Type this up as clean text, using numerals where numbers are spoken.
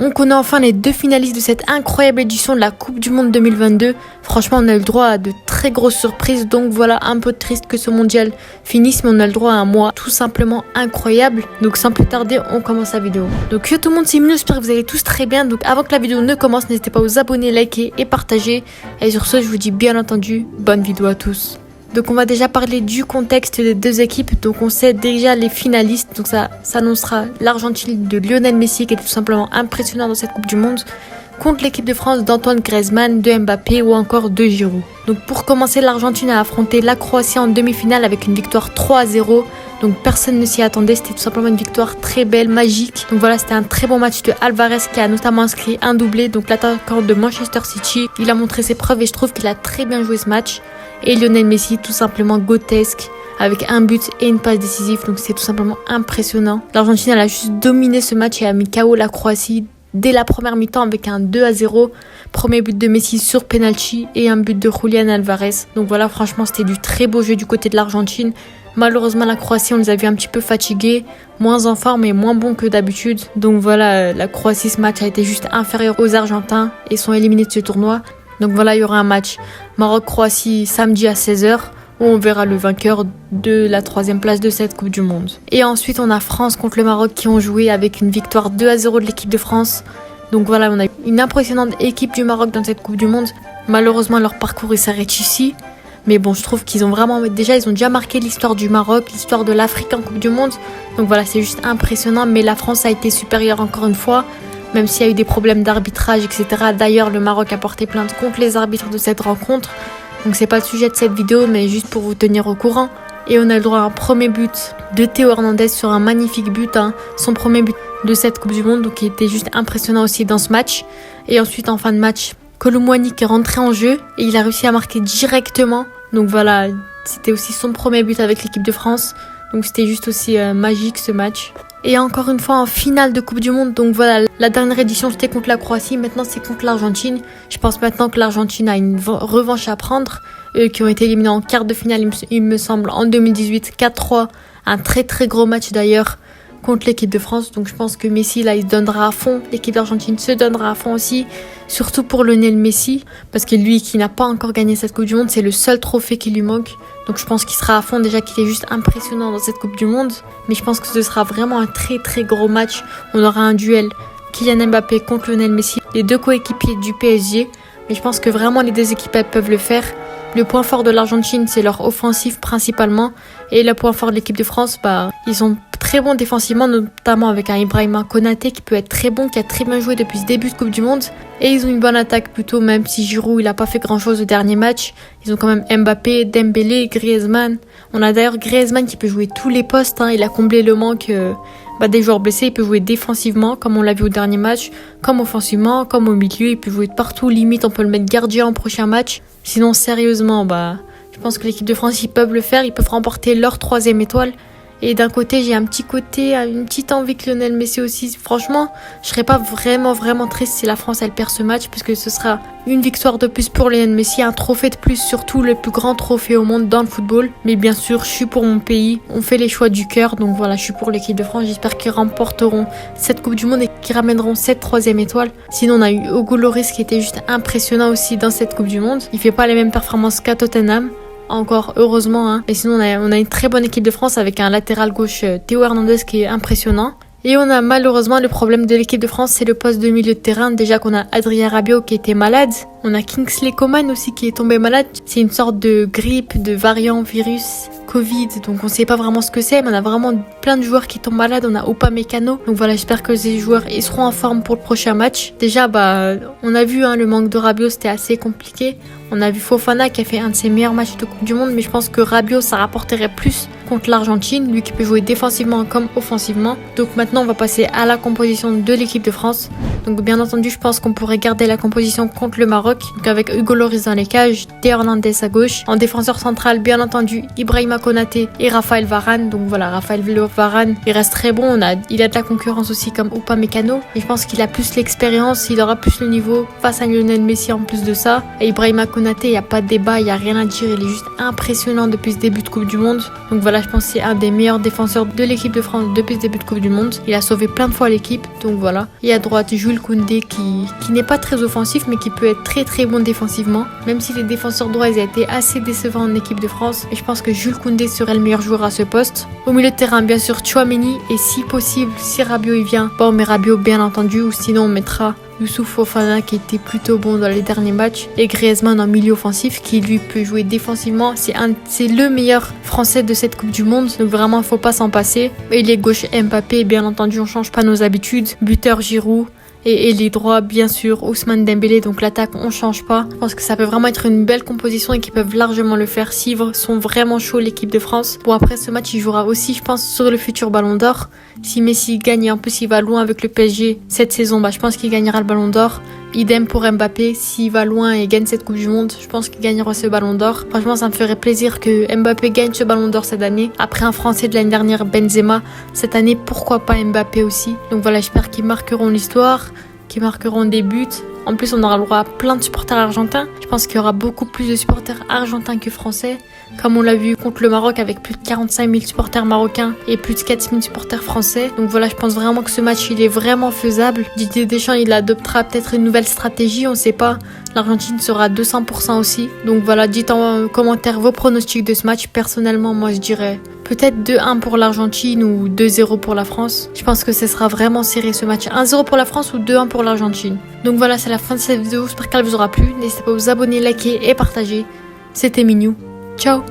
On connaît enfin les 2 finalistes de cette incroyable édition de la Coupe du Monde 2022. Franchement, on a eu le droit à de très grosses surprises. Donc voilà, un peu triste que ce mondial finisse, mais on a le droit à un mois tout simplement incroyable. Donc sans plus tarder, on commence la vidéo. Donc yo tout le monde, c'est Mino, j'espère que vous allez tous très bien. Donc avant que la vidéo ne commence, n'hésitez pas à vous abonner, liker et partager. Et sur ce, je vous dis bien entendu, bonne vidéo à tous. Donc on va déjà parler du contexte des 2 équipes. Donc on sait déjà les finalistes. Donc ça s'annoncera l'Argentine de Lionel Messi qui était tout simplement impressionnant dans cette Coupe du Monde contre l'équipe de France d'Antoine Griezmann, de Mbappé ou encore de Giroud. Donc pour commencer, l'Argentine a affronté la Croatie en demi-finale avec une victoire 3-0. Donc personne ne s'y attendait, c'était tout simplement une victoire très belle, magique. Donc voilà, c'était un très bon match de Alvarez qui a notamment inscrit un doublé. Donc l'attaquant de Manchester City, il a montré ses preuves et je trouve qu'il a très bien joué ce match. Et Lionel Messi, tout simplement grotesque, avec un but et une passe décisive. Donc c'est tout simplement impressionnant. L'Argentine, elle a juste dominé ce match et a mis KO la Croatie dès la première mi-temps avec un 2-0. Premier but de Messi sur penalty et un but de Julián Alvarez. Donc voilà, franchement, c'était du très beau jeu du côté de l'Argentine. Malheureusement, la Croatie, on les a vus un petit peu fatigués, moins en forme et moins bons que d'habitude. Donc voilà, la Croatie, ce match a été juste inférieur aux Argentins et sont éliminés de ce tournoi. Donc voilà, il y aura un match Maroc-Croatie samedi à 16h où on verra le vainqueur de la 3e place de cette Coupe du Monde. Et ensuite, on a France contre le Maroc qui ont joué avec une victoire 2-0 de l'équipe de France. Donc voilà, on a une impressionnante équipe du Maroc dans cette Coupe du Monde. Malheureusement, leur parcours il s'arrête ici. Mais bon, je trouve qu'ils ont vraiment... ils ont déjà marqué l'histoire du Maroc, l'histoire de l'Afrique en Coupe du Monde. Donc voilà, c'est juste impressionnant. Mais la France a été supérieure encore une fois, même s'il y a eu des problèmes d'arbitrage, etc. D'ailleurs, le Maroc a porté plainte contre les arbitres de cette rencontre. Donc c'est pas le sujet de cette vidéo, mais juste pour vous tenir au courant. Et on a le droit à un premier but de Théo Hernandez sur un magnifique but, son premier but de cette Coupe du Monde, donc qui était juste impressionnant aussi dans ce match. Et ensuite, en fin de match, Kolo Muani qui est rentré en jeu et il a réussi à marquer directement. Donc voilà, c'était aussi son premier but avec l'équipe de France. Donc c'était juste aussi magique ce match. Et encore une fois en finale de Coupe du Monde. Donc voilà, la dernière édition c'était contre la Croatie, maintenant c'est contre l'Argentine. Je pense maintenant que l'Argentine a une revanche à prendre. Eux qui ont été éliminés en quart de finale, il me semble, en 2018, 4-3. Un très très gros match d'ailleurs contre l'équipe de France. Donc je pense que Messi là il se donnera à fond. L'équipe d'Argentine se donnera à fond aussi. Surtout pour Lionel Messi. Parce que lui qui n'a pas encore gagné cette Coupe du Monde, c'est le seul trophée qui lui manque. Donc je pense qu'il sera à fond, déjà qu'il est juste impressionnant dans cette Coupe du Monde. Mais je pense que ce sera vraiment un très très gros match. On aura un duel Kylian Mbappé contre Lionel Messi, les 2 coéquipiers du PSG. Mais je pense que vraiment les 2 équipes elles peuvent le faire. Le point fort de l'Argentine, c'est leur offensive principalement. Et le point fort de l'équipe de France, ils sont très bons défensivement, notamment avec un Ibrahima Konaté qui peut être très bon, qui a très bien joué depuis ce début de Coupe du Monde. Et ils ont une bonne attaque plutôt, même si Giroud il a pas fait grand chose au dernier match. Ils ont quand même Mbappé, Dembélé, Griezmann. On a d'ailleurs Griezmann qui peut jouer tous les postes, il a comblé le manque des joueurs blessés. Il peut jouer défensivement comme on l'a vu au dernier match, comme offensivement, comme au milieu. Il peut jouer de partout, limite on peut le mettre gardien en prochain match. Sinon sérieusement, je pense que l'équipe de France ils peuvent le faire, ils peuvent remporter leur 3e étoile. Et d'un côté, j'ai une petite envie que Lionel Messi aussi. Franchement, je serais pas vraiment triste si la France elle perd ce match, puisque ce sera une victoire de plus pour Lionel Messi, un trophée de plus, surtout le plus grand trophée au monde dans le football. Mais bien sûr, je suis pour mon pays. On fait les choix du cœur, donc voilà, je suis pour l'équipe de France. J'espère qu'ils remporteront cette Coupe du Monde et qu'ils ramèneront cette 3e étoile. Sinon, on a eu Hugo Lloris qui était juste impressionnant aussi dans cette Coupe du Monde. Il fait pas les mêmes performances qu'à Tottenham. Encore heureusement, Mais sinon on a une très bonne équipe de France avec un latéral gauche Théo Hernandez qui est impressionnant. Et on a malheureusement le problème de l'équipe de France, c'est le poste de milieu de terrain. Déjà qu'on a Adrien Rabiot qui était malade. On a Kingsley Coman aussi qui est tombé malade. C'est une sorte de grippe, de variant virus Covid, donc on sait pas vraiment ce que c'est, mais on a vraiment plein de joueurs qui tombent malades. On a Upamecano, donc voilà, j'espère que ces joueurs ils seront en forme pour le prochain match. Déjà on a vu le manque de Rabiot, c'était assez compliqué. On a vu Fofana qui a fait un de ses meilleurs matchs de Coupe du Monde, mais je pense que Rabiot ça rapporterait plus contre l'Argentine, lui qui peut jouer défensivement comme offensivement. Donc maintenant on va passer à la composition de l'équipe de France. Donc bien entendu je pense qu'on pourrait garder la composition contre le Maroc, donc avec Hugo Lloris dans les cages, Théo Hernandez à gauche, en défenseur central bien entendu Ibrahima Konaté et Raphaël Varane. Donc voilà, Raphaël Varane il reste très bon, il a de la concurrence aussi comme Upamecano, et je pense qu'il a plus l'expérience, il aura plus le niveau face à Lionel Messi en plus de ça. Et Ibrahima Konaté Konaté, il n'y a pas de débat, il n'y a rien à dire. Il est juste impressionnant depuis ce début de Coupe du Monde. Donc voilà, je pense que c'est un des meilleurs défenseurs de l'équipe de France depuis ce début de Coupe du Monde. Il a sauvé plein de fois l'équipe. Donc voilà. Et à droite, Jules Koundé qui n'est pas très offensif, mais qui peut être très très bon défensivement. Même si les défenseurs droits ils ont été assez décevants en équipe de France. Et je pense que Jules Koundé serait le meilleur joueur à ce poste. Au milieu de terrain, bien sûr, Tchouaméni. Et si possible, si Rabiot il vient, bon, on met Rabiot bien entendu. Ou sinon, on mettra Youssouf Fofana qui était plutôt bon dans les derniers matchs. Et Griezmann en milieu offensif qui lui peut jouer défensivement. C'est le meilleur français de cette Coupe du Monde. Donc vraiment, il faut pas s'en passer. Et les gauches Mbappé, bien entendu, on change pas nos habitudes. Buteur Giroud. Et les droits, bien sûr, Ousmane Dembélé. Donc l'attaque, on change pas. Je pense que ça peut vraiment être une belle composition et qu'ils peuvent largement le faire s'ils sont vraiment chauds, l'équipe de France. Bon, après ce match, il jouera aussi, je pense, sur le futur Ballon d'Or. Si Messi gagne et en plus il va loin avec le PSG cette saison, je pense qu'il gagnera le Ballon d'Or. Idem pour Mbappé, s'il va loin et gagne cette Coupe du Monde, je pense qu'il gagnera ce Ballon d'Or. Franchement, ça me ferait plaisir que Mbappé gagne ce Ballon d'Or cette année. Après un Français de l'année dernière, Benzema, cette année, pourquoi pas Mbappé aussi. Donc voilà, j'espère qu'ils marqueront l'histoire, qu'ils marqueront des buts. En plus, on aura le droit à plein de supporters argentins. Je pense qu'il y aura beaucoup plus de supporters argentins que français. Comme on l'a vu contre le Maroc avec plus de 45 000 supporters marocains et plus de 4 000 supporters français. Donc voilà, je pense vraiment que ce match, il est vraiment faisable. Didier Deschamps, il adoptera peut-être une nouvelle stratégie, on sait pas. L'Argentine sera à 200% aussi. Donc voilà, dites en commentaire vos pronostics de ce match. Personnellement, moi je dirais peut-être 2-1 pour l'Argentine ou 2-0 pour la France. Je pense que ce sera vraiment serré ce match. 1-0 pour la France ou 2-1 pour l'Argentine. Donc voilà, c'est la fin de cette vidéo. J'espère qu'elle vous aura plu. N'hésitez pas à vous abonner, liker et partager. C'était Minou. Ciao.